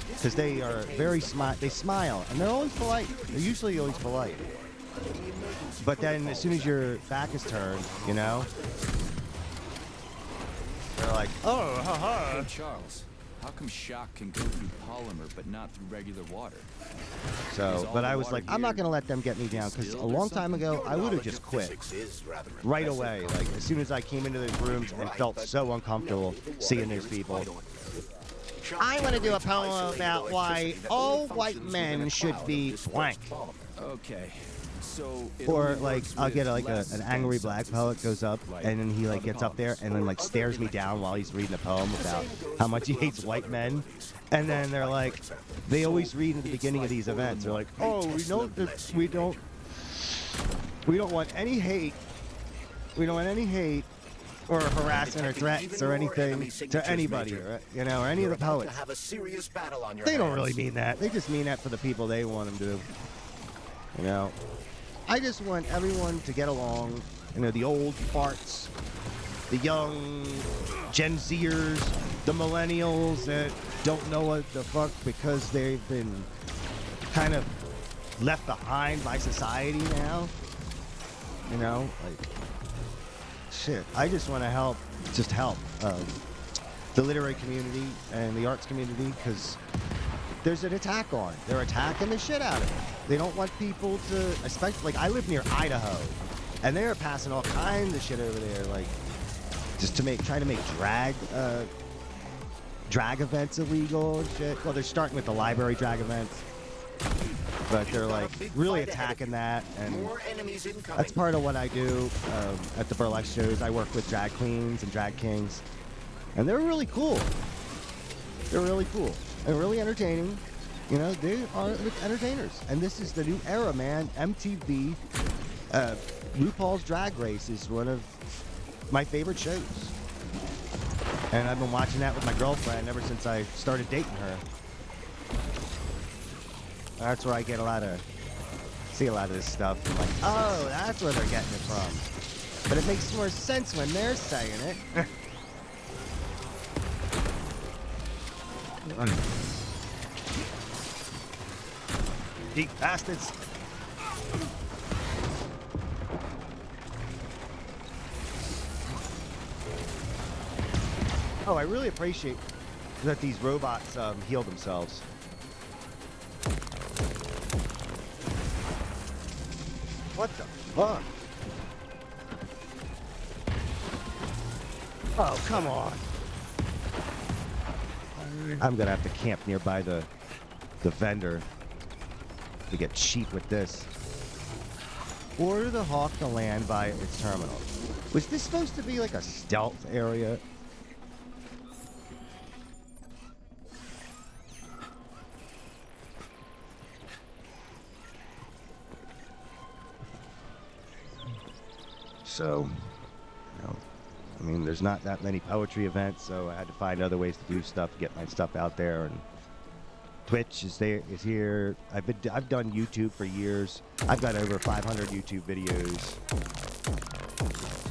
because they are very they smile and they're always polite. They're usually always polite. But then as soon as your back is turned, they're like, oh, haha. Hey, Charles, how come shock can go through polymer but not through regular water? So, but I was like, I'm not going to let them get me down because a long time ago, I would have just quit right away. Like, as soon as I came into those rooms and felt so uncomfortable seeing those people. I want to do a poem about why all white men should be blank. Okay. So or like I'll get an angry black poet goes up and then he like gets up there and then like stares me down while he's reading a poem about how much he hates white men, and then they're like, they always read at the beginning of these events, they're like, oh, we don't want any hate, or harassment or threats or anything to anybody, or any of the poets. They don't really mean that. They just mean that for the people they want them to. I just want everyone to get along. The old farts, the young Gen Zers, the millennials that don't know what the fuck because they've been kind of left behind by society now. Like, shit. I just want to help the literary community and the arts community because there's an attack on. They're attacking the shit out of it. They don't want people to, especially, like, I live near Idaho, and they're passing all kinds of shit over there, like, just to try to make drag events illegal and shit. Well, they're starting with the library drag events, but they're, like, really attacking that, and that's part of what I do at the burlesque shows. I work with drag queens and drag kings, and they're really cool. They're really cool. And really entertaining. They are entertainers. And this is the new era, man. MTV, RuPaul's Drag Race is one of my favorite shows. And I've been watching that with my girlfriend ever since I started dating her. That's where I see a lot of this stuff. I'm like, oh, that's where they're getting it from. But it makes more sense when they're saying it. Deep bastards. Oh, I really appreciate that these robots heal themselves. What the fuck? Oh, come on. I'm gonna have to camp nearby the vendor to get cheap with this. Order the Hawk to land by its terminal. Was this supposed to be like a stealth area? So, you know, I mean, there's not that many poetry events, so I had to find other ways to do stuff, get my stuff out there. And Twitch is here. I've done YouTube for years. I've got over 500 YouTube videos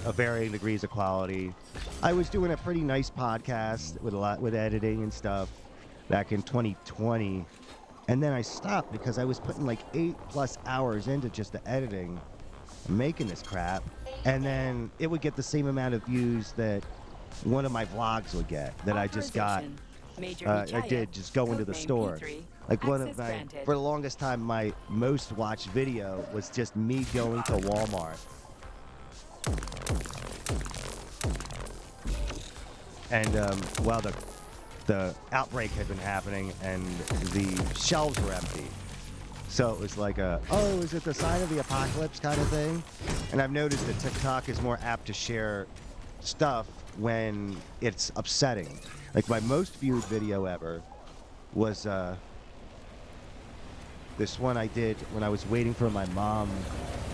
of varying degrees of quality. I was doing a pretty nice podcast with editing and stuff back in 2020, and then I stopped because I was putting like 8+ hours into just the editing and making this crap, and then it would get the same amount of views that one of my vlogs would get that I just got. I did just go into the store. Like one of my, for the longest time, my most watched video was just me going to Walmart. And while the outbreak had been happening and the shelves were empty. So it was like is it the sign of the apocalypse kind of thing? And I've noticed that TikTok is more apt to share stuff when it's upsetting. Like my most viewed video ever was this one I did when I was waiting for my mom,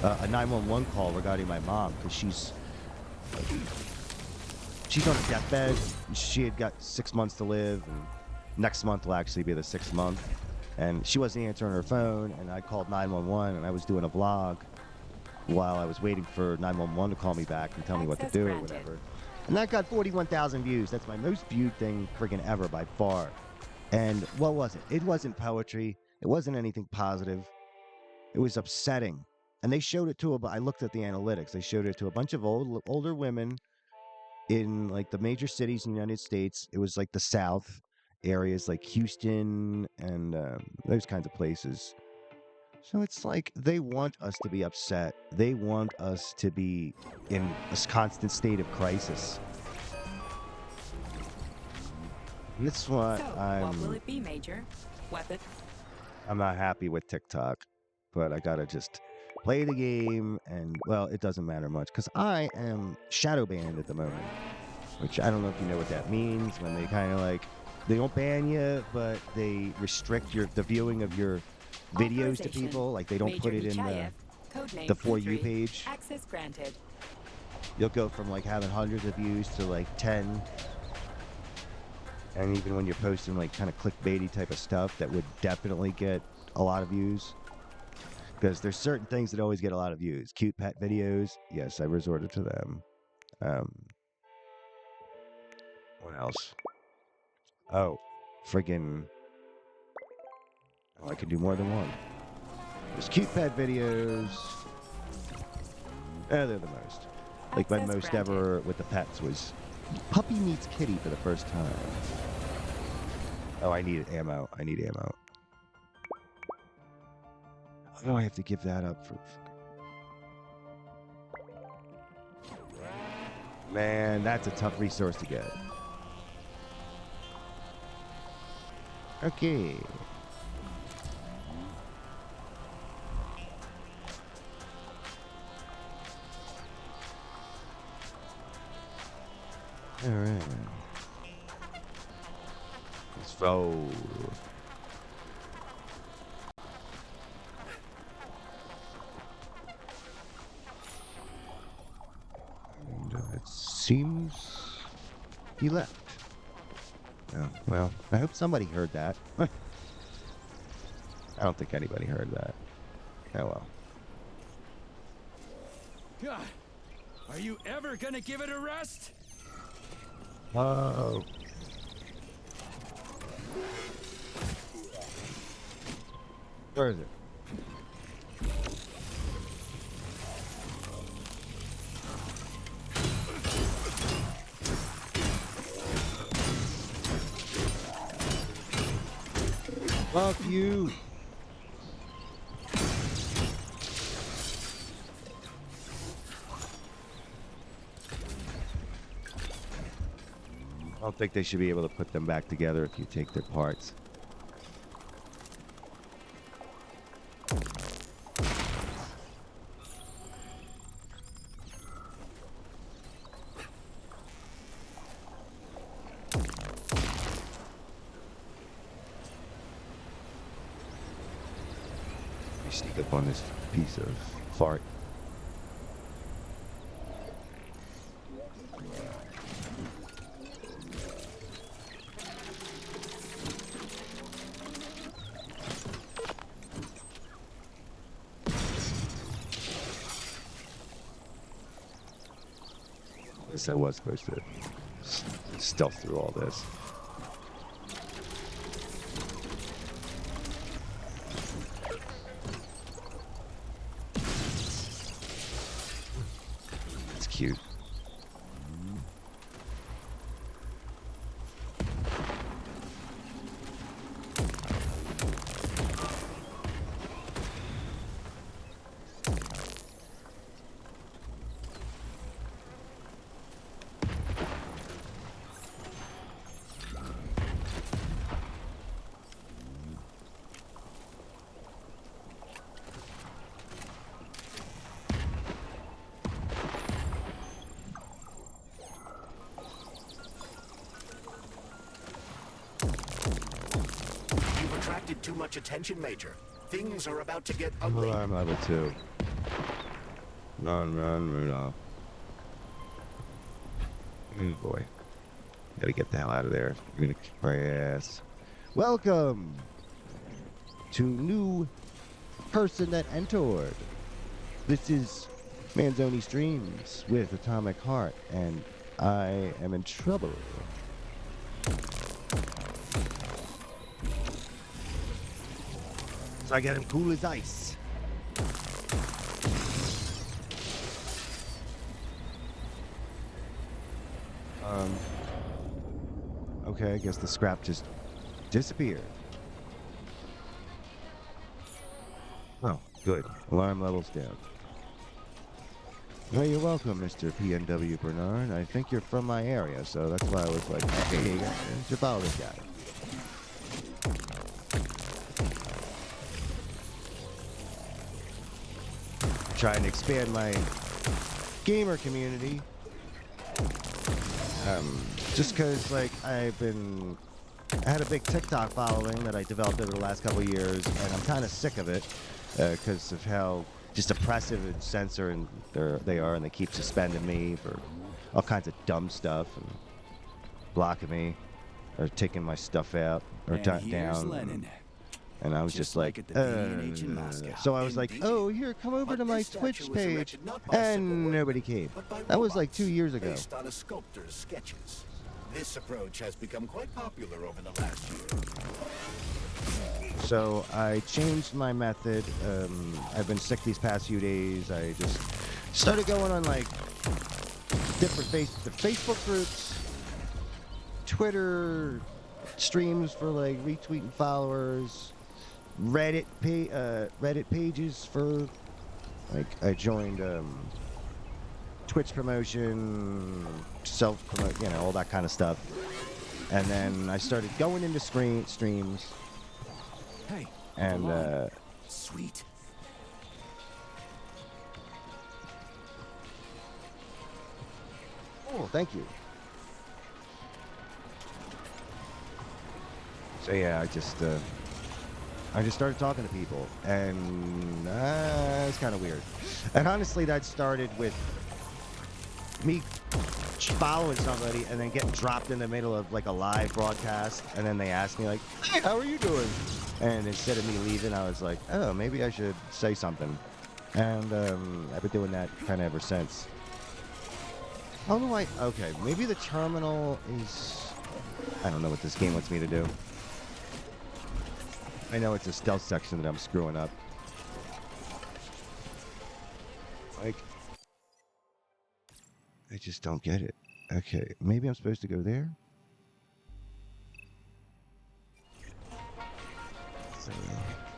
a 911 call regarding my mom, because she's on a deathbed. She had got 6 months to live, and next month will actually be the 6th month. And she wasn't answering her phone, and I called 911, and I was doing a vlog while I was waiting for 911 to call me back and tell me what to do or whatever. And that got 41,000 views. That's my most viewed thing friggin' ever by far. And what was it? It wasn't poetry. It wasn't anything positive. It was upsetting. And they showed it to I looked at the analytics. They showed it to a bunch of older women in like the major cities in the United States. It was like the South areas like Houston and those kinds of places. So it's like they want us to be upset. They want us to be in a constant state of crisis. That's what what will it be, Major? Weapon? I'm not happy with TikTok, but I gotta just play the game, and well, it doesn't matter much because I am shadow banned at the moment, which I don't know if you know what that means. When they kind of like, they don't ban you, but they restrict the viewing of your videos to people. Like they don't put it in the For You page. Access granted. You'll go from like having hundreds of views to like 10. And even when you're posting like kind of clickbaity type of stuff that would definitely get a lot of views. Because there's certain things that always get a lot of views. Cute pet videos. Yes, I resorted to them. What else? Oh, friggin'. Oh, I can do more than one. There's cute pet videos. They're the most. Like my most ever with the pets was puppy meets kitty for the first time. Oh, I need ammo. I need ammo. How do I have to give that up for? Man, that's a tough resource to get. Okay. All right. Let's vote. And it seems he left. Oh, well, I hope somebody heard that. I don't think anybody heard that. Oh well. God, are you ever gonna give it a rest? Oh. Where is it? Fuck you. don't think they should be able to put them back together if you take their parts. Let me sneak up on this piece of fart. I was supposed to stealth through all this. It's cute. You've attracted too much attention, Major. Things are about to get ugly. Alarm level 2. Run, Rudolph. Oh boy. Gotta get the hell out of there. You're gonna kick my ass. Welcome to new person that entered. This is Manzoni Streams with Atomic Heart, and I am in trouble. So I got him cool as ice. Okay, I guess the scrap just disappeared. Oh, good. Alarm levels down. Well, you're welcome, Mr. PNW Bernard. I think you're from my area, so that's why I was like, hey, you should follow this guy. Trying to expand my gamer community. Just because, like, I had a big TikTok following that I developed over the last couple of years, and I'm kind of sick of it because of how just oppressive and censoring they are, and they keep suspending me for all kinds of dumb stuff and blocking me or taking my stuff out or down. Lenin. And I was just like, at the V&H in Moscow. so I was like, oh, here, come over to my Twitch page, and nobody came. That was like 2 years ago. Based on a sculptor's sketches. This approach has become quite popular over the last year. So I changed my method. I've been sick these past few days. I just started going on like different Facebook groups, Twitter streams for like retweeting followers, Reddit pages for like I joined Twitch promotion, self promote, all that kind of stuff. And then I started going into streams. Hey, and sweet. Oh, thank you. So yeah, I just started talking to people, and it's kind of weird. And honestly, that started with me following somebody and then getting dropped in the middle of like a live broadcast, and then they asked me like, "Hey, how are you doing?" And instead of me leaving, I was like, "Oh, maybe I should say something." And I've been doing that kind of ever since. I don't know why. Okay, maybe the terminal is. I don't know what this game wants me to do. I know it's a stealth section that I'm screwing up. Like, I just don't get it. Okay, maybe I'm supposed to go there?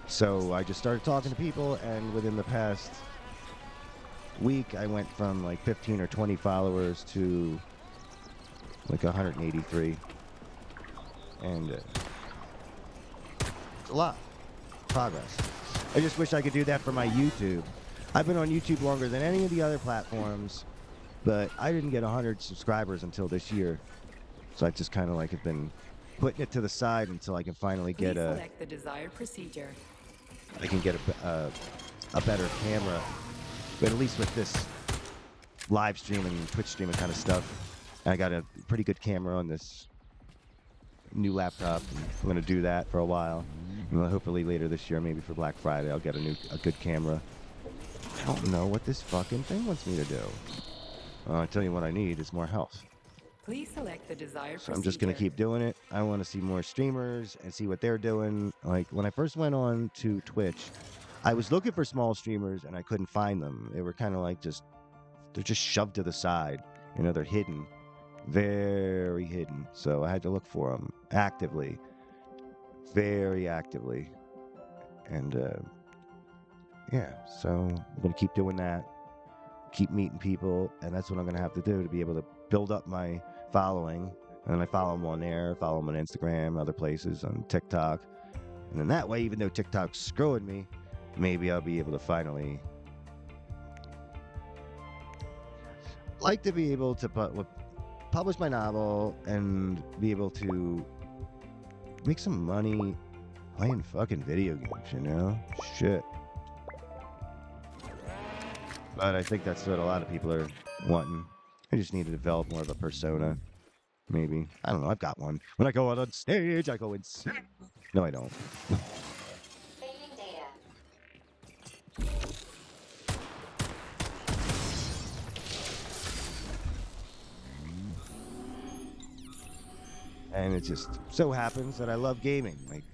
So I just started talking to people, and within the past week, I went from like 15 or 20 followers to like 183. And it's a lot of progress. I just wish I could do that for my YouTube. I've been on YouTube longer than any of the other platforms, but I didn't get 100 subscribers until this year. So I just kind of like have been putting it to the side until I can finally Please get a... select the desired procedure. I can get a better camera. But at least with this live streaming, Twitch streaming kind of stuff, I got a pretty good camera on this new laptop. And I'm going to do that for a while. And hopefully later this year, maybe for Black Friday, I'll get a good camera. I don't know what this fucking thing wants me to do. I'll tell you what I need is more health. Please select the desired So I'm just going to keep doing it. I want to see more streamers and see what they're doing. Like, when I first went on to Twitch, I was looking for small streamers and I couldn't find them. They were kind of like they're just shoved to the side. You know, they're hidden. Very hidden. So I had to look for them actively. Very actively. And, yeah, so I'm going to keep doing that. Keep meeting people. And that's what I'm going to have to do to be able to build up my following. And then I follow them on there, follow them on Instagram, other places, on TikTok. And then that way, even though TikTok's screwing me, maybe I'll be able to finally like to be able to publish my novel and be able to make some money playing fucking video games, you know? Shit. But I think that's what a lot of people are wanting. I just need to develop more of a persona. Maybe. I don't know. I've got one. When I go out on stage, I go insane. No, I don't. Failing data. And it just so happens that I love gaming. Like,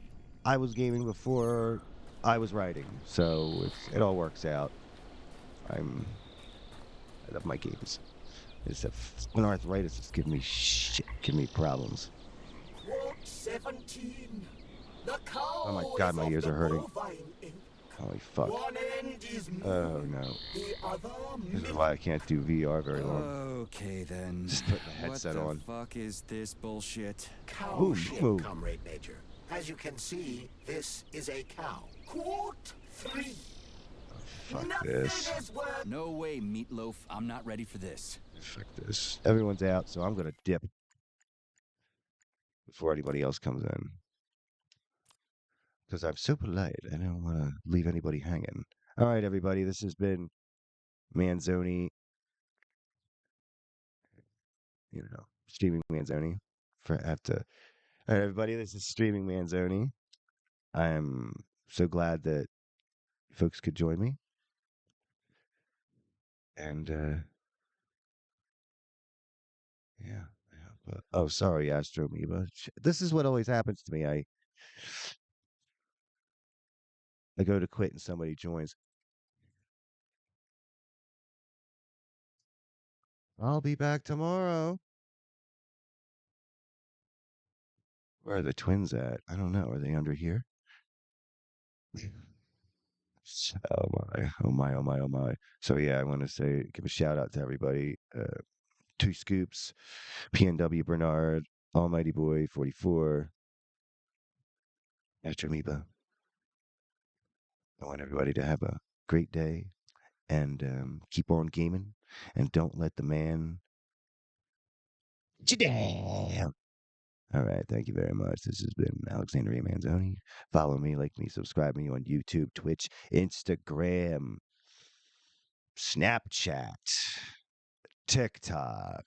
I was gaming before I was writing. So it all works out. I love my games. It's when arthritis is giving me shit, giving me problems. Quote 17. The cow Oh my god, my is ears of are the hurting. bovine ilk. Holy fuck. One end is meat, Oh no. the other This is milk. why I can't do VR very long. Okay then. Just put the headset what on. the fuck is this bullshit? Cow Ooh, shit, ooh. Comrade Major. As you can see, this is a cow. Quote 3. Fuck Nothing this. is worth No way, Meatloaf. I'm not ready for this. Fuck this. Everyone's out, so I'm gonna dip before anybody else comes in. Because I'm so polite, I don't want to leave anybody hanging. All right, everybody, this has been Manzoni, streaming Manzoni. All right, everybody, this is streaming Manzoni. I'm so glad that folks could join me. And, yeah. But, oh, sorry, Astroamoeba. This is what always happens to me. I go to quit and somebody joins. I'll be back tomorrow. Where are the twins at? I don't know. Are they under here? Oh my, oh my, oh my, oh my. So yeah, I want to give a shout out to everybody. Two Scoops, PNW Bernard, Almighty Boy 44, Astroamoeba. I want everybody to have a great day and keep on gaming and don't let the man down. All right, thank you very much. This has been Alexander A. Manzoni. Follow me, like me, subscribe me on YouTube, Twitch, Instagram, Snapchat, TikTok,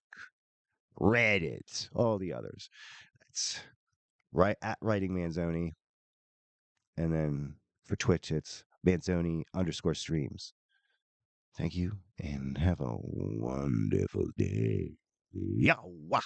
Reddit, all the others. That's right at WritingManzoni. And then for Twitch, it's Manzoni_streams. Thank you and have a wonderful day. Yawa!